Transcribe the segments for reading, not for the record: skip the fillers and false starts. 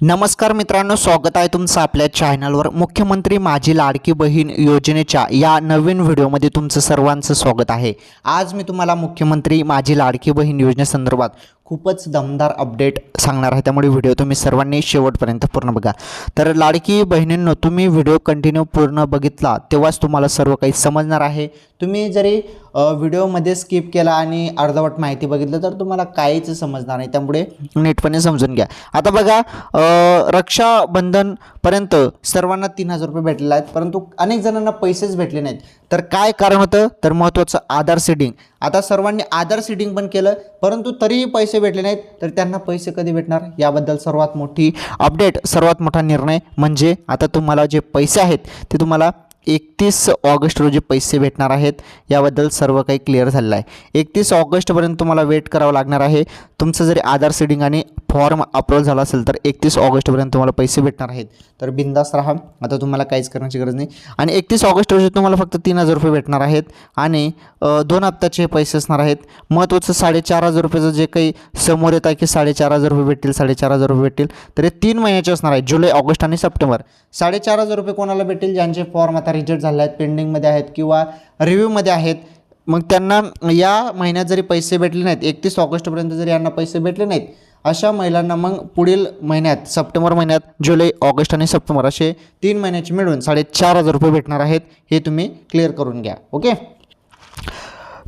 नमस्कार मित्रांनो, स्वागत आहे तुमचं आपल्या चॅनलवर. मुख्यमंत्री माझी लाडकी बहीण योजनेच्या या नवीन व्हिडिओमध्ये तुमचं सर्वांचं स्वागत आहे. आज मी तुम्हाला मुख्यमंत्री माझी लाडकी बहीण योजनेसंदर्भात खूपच दमदार अपडेट सांगणार आहे, त्यामुळे व्हिडिओ तुम्ही सर्वांनी शेवटपर्यंत पूर्ण बघा. तर लाडकी बहिणींनो, तुम्ही व्हिडिओ कंटिन्यू पूर्ण बघितला तेव्हाच तुम्हाला सर्व काही समजणार आहे. तुम्ही जरी व्हिडिओमध्ये स्किप केला आणि अर्धवट माहिती बघितलं तर तुम्हाला काहीच समजणार नाही, त्यामुळे नीटपणे समजून घ्या. आता बघा, रक्षाबंधनपर्यंत सर्वांना 3,000 रुपये भेटलेले आहेत, परंतु अनेक जणांना पैसेच भेटले नाहीत. तर काय कारण होतं? तर महत्त्वाचं आधार सीडिंग. आता सर्वांनी आधार सीडिंग पण केलं, परंतु तरीही पैसे भेटले नाहीत. तर त्यांना पैसे कधी भेटणार याबद्दल सर्वात मोठी अपडेट, सर्वात मोठा निर्णय म्हणजे आता तुम्हाला जे पैसे आहेत ते तुम्हाला 31 ऑगस्ट रोजी पैसे भेटणार आहेत. याबद्दल सर्व काही क्लिअर झालेलं आहे. 31 ऑगस्टपर्यंत तुम्हाला वेट करावं लागणार आहे. तुमचं जरी आधार सीडिंग आणि फॉर्म अप्रूव्हल झाला असेल तर 31 ऑगस्टपर्यंत तुम्हाला पैसे भेटणार आहेत. तर बिंदास राहा, आता तुम्हाला काहीच करण्याची गरज नाही. आणि 31 ऑगस्ट रोजी तुम्हाला फक्त 3,000 रुपये भेटणार आहेत आणि 2 हप्त्याचे पैसे असणार आहेत. महत्त्वाचं 4,500 रुपयाचं जे काही समोर येत आहे की 4,500 रुपये भेटतील, 4,500 रुपये भेटतील, तर हे 3 महिन्याचे असणार आहेत, जुलै, ऑगस्ट आणि सप्टेंबर. 4,500 रुपये कोणाला भेटेल? ज्यांचे फॉर्म आता रिजेक्ट झाले आहेत, पेंडिंगमध्ये आहेत किंवा रिव्ह्यूमध्ये आहेत, मग त्यांना या महिन्यात जरी पैसे भेटले नाहीत, 31 ऑगस्टपर्यंत जरी यांना पैसे भेटले नाहीत, अशा महिलांना मग पुढील महिन्यात, सप्टेंबर महिन्यात, जुलै, ऑगस्ट आणि सप्टेंबर असे 3 महिन्याचे मिळून 4,500 रुपये भेटणार आहेत. हे तुम्ही क्लिअर करून घ्या. ओके.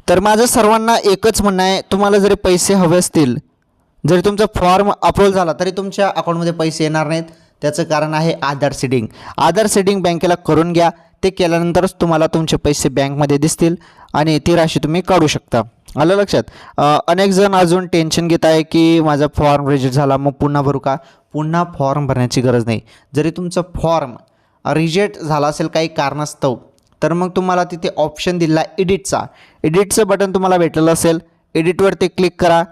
तर माझं सर्वांना एकच म्हणणं आहे, तुम्हाला जरी पैसे हवे असतील, जरी तुमचा फॉर्म अप्रूव्हल झाला तरी तुमच्या अकाउंटमध्ये पैसे येणार नाहीत. त्याचं कारण आहे आधार सीडिंग. आधार सीडिंग बँकेला करून घ्या. ते केल्यानंतरच तुम्हाला तुमचे पैसे बँकमध्ये दिसतील आणि ती राशी तुम्ही काढू शकता. आलं लक्षात? अनेक जण अजून टेन्शन घेत आहे की माझा फॉर्म रिजेक्ट झाला, मग पुन्हा भरू का? पुन्हा फॉर्म भरण्याची गरज नाही. जरी तुमचं फॉर्म रिजेक्ट झाला असेल काही कारणास्तव, तर मग तुम्हाला तिथे ऑप्शन दिला एडिटचं बटन तुम्हाला भेटलेलं असेल. एडिटवरती क्लिक करा.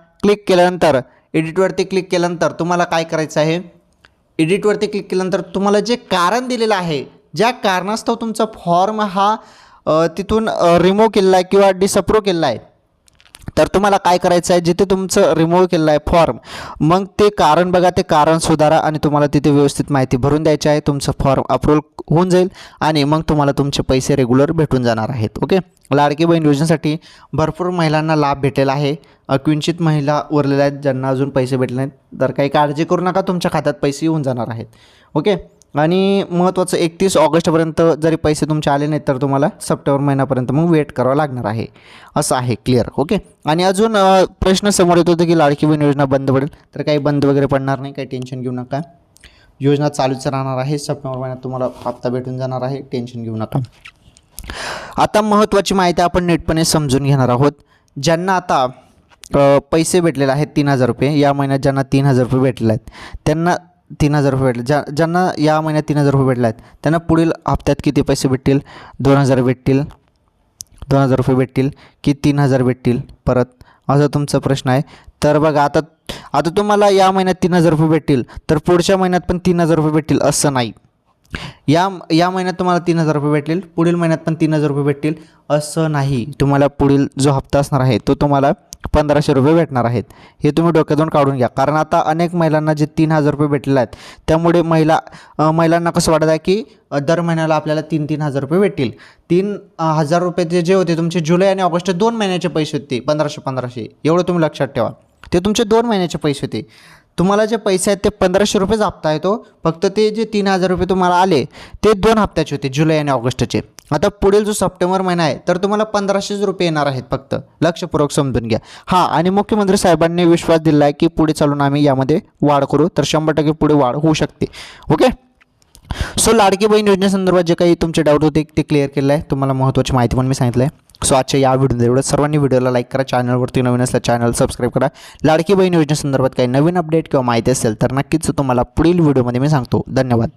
एडिटवरती क्लिक केल्यानंतर तुम्हाला काय करायचं आहे? एडिटवरती क्लिक केल्यानंतर तुम्हाला जे कारण दिलेलं आहे, ज्या कारणास्तव तुमचा फॉर्म हा तिथून रिमूव्ह केलेला आहे किंवा डिसअप्रूव्ह केलेला आहे, तर तुम्हाला काय करायचं आहे? जिथे तुमचं रिमूव्ह केलेलं आहे फॉर्म, मग ते कारण बघा, ते कारण सुधारा आणि तुम्हाला तिथे व्यवस्थित माहिती भरून द्यायची आहे. तुमचं फॉर्म अप्रूव्हल होऊन जाईल आणि मग तुम्हाला तुमचे पैसे रेग्युलर भेटून जाणार आहेत. ओके. लाडकी बहीण योजनेसाठी भरपूर महिलांना लाभ भेटलेला आहे. किंचित महिला उरलेल्या आहेत ज्यांना अजून पैसे भेटले नाहीत. तर काही काळजी करू नका, तुमच्या खात्यात पैसे येऊन जाणार आहेत. ओके. आणि महत्त्वाचं 31 ऑगस्टपर्यंत जरी पैसे तुमचे आले नाहीत तर तुम्हाला सप्टेंबर महिन्यापर्यंत मग वेट करावं लागणार आहे. असं आहे. क्लिअर? ओके. आणि अजून प्रश्न समोर येत होते की लाडकी बहीण योजना बंद पडेल, तर काही बंद वगैरे पडणार नाही, काही टेन्शन घेऊ नका. योजना चालूच राहणार आहे. सप्टेंबर महिन्यात तुम्हाला हप्ता भेटून जाणार आहे, टेन्शन घेऊ नका. आता महत्त्वाची माहिती आपण नीटपणे समजून घेणार आहोत. ज्यांना आता पैसे भेटलेले आहेत 3,000 रुपये, या महिन्यात ज्यांना 3,000 रुपये भेटलेले आहेत त्यांना 3,000 रुपये भेटले. ज्यांना या महिन्यात 3,000 रुपये भेटले आहेत त्यांना पुढील हप्त्यात किती पैसे भेटतील? 2,000 भेटतील, 2,000 रुपये भेटतील की 3,000 भेटतील परत, असा तुमचा प्रश्न आहे. तर बघा, आता तुम्हाला या महिन्यात 3,000 रुपये भेटतील तर पुढच्या महिन्यात पण 3,000 रुपये भेटतील असं नाही. या महिन्यात तुम्हाला 3,000 रुपये भेटतील, पुढील महिन्यात पण 3,000 रुपये भेटतील असं नाही. तुम्हाला पुढील जो हप्ता असणार आहे तो तुम्हाला 1,500 रुपये भेटणार आहेत. हे तुम्ही डोक्यातून काढून घ्या. कारण आता अनेक महिलांना जे 3,000 रुपये भेटलेले आहेत त्यामुळे महिलांना कसं वाटत आहे की दर महिन्याला आपल्याला 3,000 रुपये भेटतील. 3,000 रुपये जे होते तुमचे जुलै आणि ऑगस्ट 2 महिन्याचे पैसे होते, 1,500 एवढं तुम्ही लक्षात ठेवा. ते तुमचे 2 महिन्याचे पैसे होते. तुम्हाला जे पैसे आहेत ते 1,500 रुपयेच हप्ता आहे तो. फक्त ते जे 3,000 रुपये तुम्हाला आले ते 2 हप्त्याचे होते, जुलै आणि ऑगस्टचे. आता पुढील जो सप्टेंबर महिना आहे तर तुम्हाला 1,500 रुपये येणार आहेत फक्त. लक्षपूर्वक समजून घ्या. हां, आणि मुख्यमंत्री साहेबांनी विश्वास दिला आहे की पुढे चालून आम्ही यामध्ये वाढ करू, तर 100% पुढे वाढ होऊ शकते. ओके. सो लाडकी बहीण योजनेसंदर्भात जे काही तुमचे डाऊट होते ते क्लिअर केलं आहे. तुम्हाला महत्त्वाची माहिती पण मी सांगितलं आहे. सो आजच्या या व्हिडिओमध्ये एवढं. सर्वांनी व्हिडिओला लाईक करा, चॅनलवरती नवीन असल्या चॅनल सबस्क्राईब करा. लाडकी बहीण योजनेसंदर्भात काही नवीन अपडेट किंवा माहिती असेल तर नक्कीच तुम्हाला पुढील व्हिडिओमध्ये मी सांगतो. धन्यवाद.